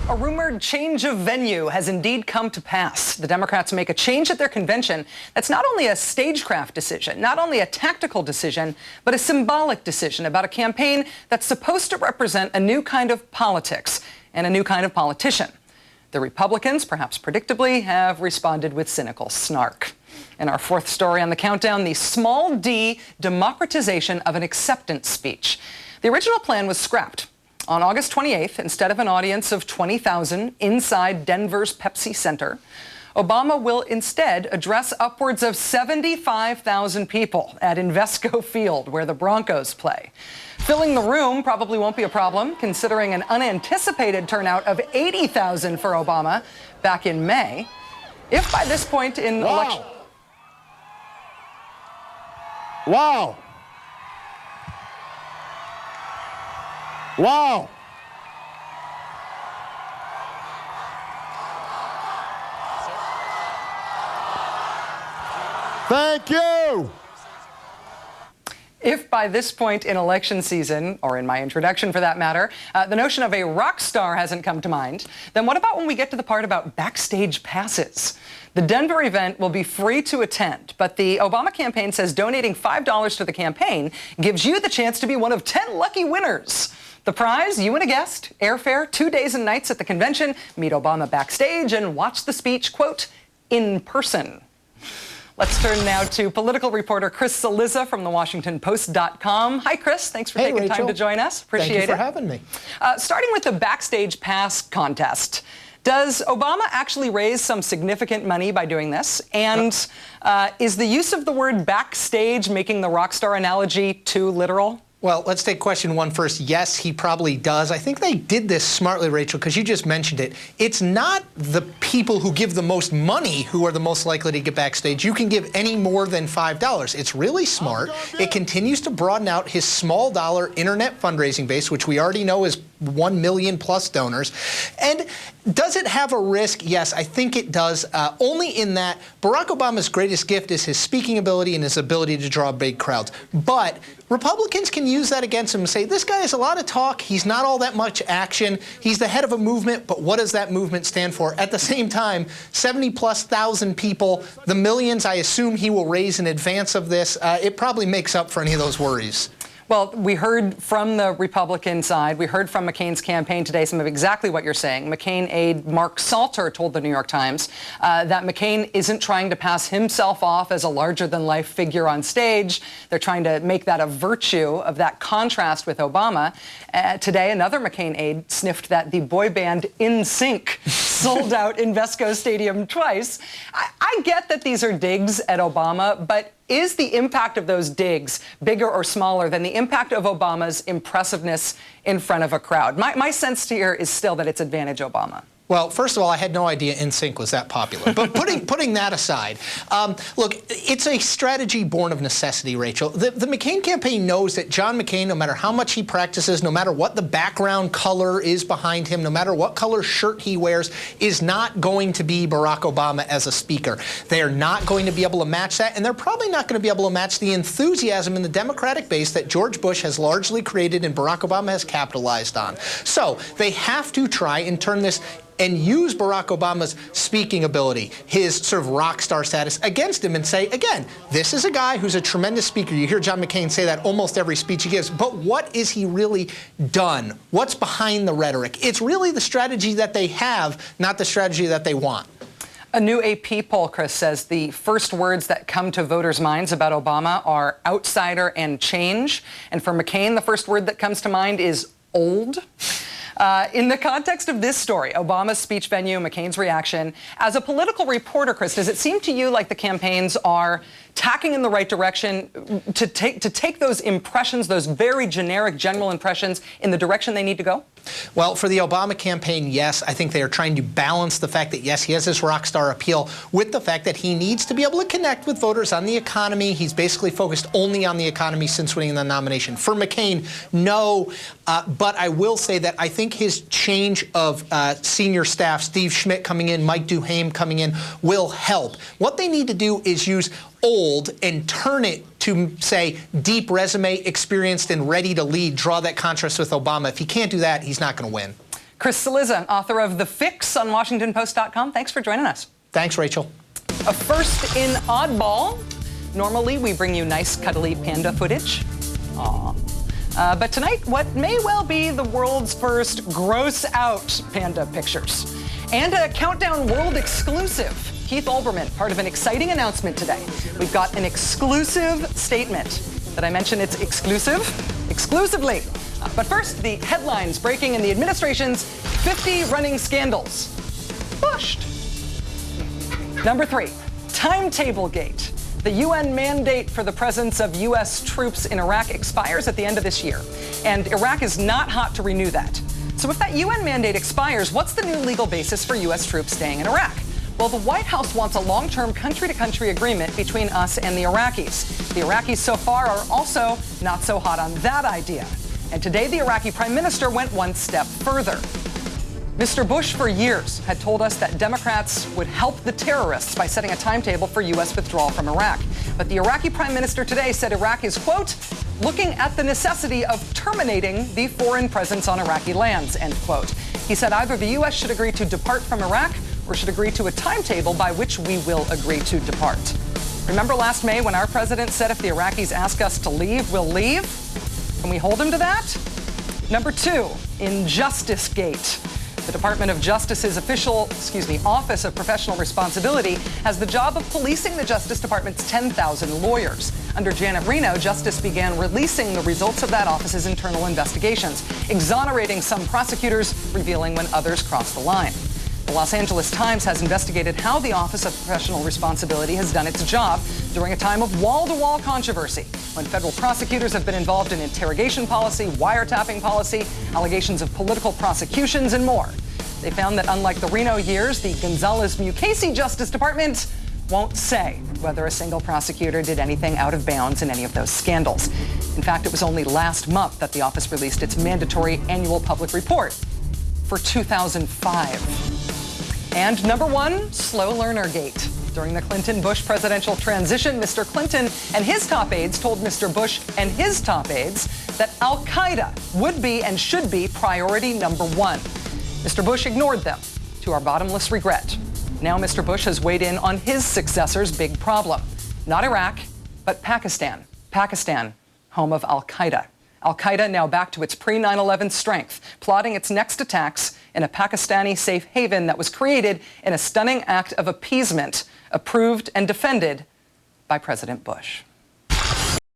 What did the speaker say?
A rumored change of venue has indeed come to pass. The Democrats make a change at their convention that's not only a stagecraft decision, not only a tactical decision, but a symbolic decision about a campaign that's supposed to represent a new kind of politics and a new kind of politician. The Republicans, perhaps predictably, have responded with cynical snark. In our fourth story on the countdown, the small d democratization of an acceptance speech. The original plan was scrapped. On August 28th, instead of an audience of 20,000 inside Denver's Pepsi Center, Obama will instead address upwards of 75,000 people at Invesco Field, where the Broncos play. Filling the room probably won't be a problem, considering an unanticipated turnout of 80,000 for Obama back in May. If by this point in election... Wow. Wow. Thank you. If by this point in election season, or in my introduction for that matter, the notion of a rock star hasn't come to mind, then what about when we get to the part about backstage passes? The Denver event will be free to attend, but the Obama campaign says donating $5 to the campaign gives you the chance to be one of 10 lucky winners. The prize, you and a guest, airfare, 2 days and nights at the convention, meet Obama backstage, and watch the speech, quote, in person. Let's turn now to political reporter Chris Cillizza from theWashingtonPost.com. Hi, Chris. Thanks for taking time to join us. Appreciate it. Thank you for having me. Starting with the backstage pass contest, does Obama actually raise some significant money by doing this? And is the use of the word backstage making the rock star analogy too literal? Well, let's take question one first. Yes, he probably does. I think they did this smartly, Rachel, because you just mentioned it. It's not the people who give the most money who are the most likely to get backstage. You can give any more than $5. It's really smart. It continues to broaden out his small dollar internet fundraising base, which we already know is 1 million plus donors. And does it have a risk? Yes, I think it does, only in that Barack Obama's greatest gift is his speaking ability and his ability to draw big crowds. But Republicans can use that against him and say, this guy has a lot of talk, he's not all that much action, he's the head of a movement, but what does that movement stand for? At the same time, 70+ thousand people, the millions I assume he will raise in advance of this, it probably makes up for any of those worries. Well, we heard from the Republican side, we heard from McCain's campaign today some of exactly what you're saying. McCain aide Mark Salter told the New York Times that McCain isn't trying to pass himself off as a larger-than-life figure on stage. They're trying to make that a virtue of that contrast with Obama. Today, another McCain aide sniffed that the boy band NSYNC sold out Invesco Stadium twice. I get that these are digs at Obama, but is the impact of those digs bigger or smaller than the impact of Obama's impressiveness in front of a crowd? My sense here is still that it's advantage Obama. Well, first of all, I had no idea NSYNC was that popular. But putting that aside, look, it's a strategy born of necessity, Rachel. The McCain campaign knows that John McCain, no matter how much he practices, no matter what the background color is behind him, no matter what color shirt he wears, is not going to be Barack Obama as a speaker. They are not going to be able to match that, and they're probably not going to be able to match the enthusiasm in the Democratic base that George Bush has largely created and Barack Obama has capitalized on. So they have to try and turn this and use Barack Obama's speaking ability, his sort of rock star status, against him and say, again, this is a guy who's a tremendous speaker. You hear John McCain say that almost every speech he gives. But what is he really done? What's behind the rhetoric? It's really the strategy that they have, not the strategy that they want. A new AP poll, Chris, says the first words that come to voters' minds about Obama are outsider and change. And for McCain, the first word that comes to mind is old. In the context of this story, Obama's speech venue, McCain's reaction, as a political reporter, Chris, does it seem to you like the campaigns are tacking in the right direction to take those impressions, those very generic, general impressions, in the direction they need to go? Well, for the Obama campaign, yes. I think they are trying to balance the fact that, yes, he has this rock star appeal with the fact that he needs to be able to connect with voters on the economy. He's basically focused only on the economy since winning the nomination. For McCain, no. But I will say that I think his change of senior staff, Steve Schmidt coming in, Mike Duhame coming in, will help. What they need to do is use old and turn it to, say, deep resume, experienced and ready to lead, draw that contrast with Obama. If he can't do that, he's not going to win. Chris Cillizza, author of The Fix on WashingtonPost.com. Thanks for joining us. Thanks, Rachel. A first in Oddball. Normally, we bring you nice, cuddly panda footage. Aww. But tonight, what may well be the world's first gross-out panda pictures. And a Countdown World exclusive. Keith Olbermann, part of an exciting announcement today. We've got an exclusive statement. Did I mention it's exclusive? Exclusively. But first, the headlines breaking in the administration's 50 running scandals. Pushed. Number 3, Timetable Gate. The UN mandate for the presence of U.S. troops in Iraq expires at the end of this year. And Iraq is not hot to renew that. So if that UN mandate expires, what's the new legal basis for U.S. troops staying in Iraq? Well, the White House wants a long-term country-to-country agreement between us and the Iraqis. The Iraqis so far are also not so hot on that idea. And today, the Iraqi Prime Minister went one step further. Mr. Bush, for years, had told us that Democrats would help the terrorists by setting a timetable for U.S. withdrawal from Iraq. But the Iraqi Prime Minister today said Iraq is, quote, looking at the necessity of terminating the foreign presence on Iraqi lands, end quote. He said either the U.S. should agree to depart from Iraq or should agree to a timetable by which we will agree to depart. Remember last May when our president said if the Iraqis ask us to leave, we'll leave? Can we hold him to that? Number 2, Injustice Gate. The Department of Justice's Office of Professional Responsibility has the job of policing the Justice Department's 10,000 lawyers. Under Janet Reno, Justice began releasing the results of that office's internal investigations, exonerating some prosecutors, revealing when others crossed the line. The Los Angeles Times has investigated how the Office of Professional Responsibility has done its job during a time of wall-to-wall controversy, when federal prosecutors have been involved in interrogation policy, wiretapping policy, allegations of political prosecutions, and more. They found that unlike the Reno years, the Gonzales-Mukasey Justice Department won't say whether a single prosecutor did anything out of bounds in any of those scandals. In fact, it was only last month that the office released its mandatory annual public report for 2005. And number 1, Slow Learner Gate. During the Clinton-Bush presidential transition, Mr. Clinton and his top aides told Mr. Bush and his top aides that al-Qaeda would be and should be priority number 1. Mr. Bush ignored them, to our bottomless regret. Now Mr. Bush has weighed in on his successor's big problem. Not Iraq, but Pakistan. Pakistan, home of al-Qaeda. Al-Qaeda now back to its pre-9/11 strength, plotting its next attacks in a Pakistani safe haven that was created in a stunning act of appeasement, approved and defended by President Bush.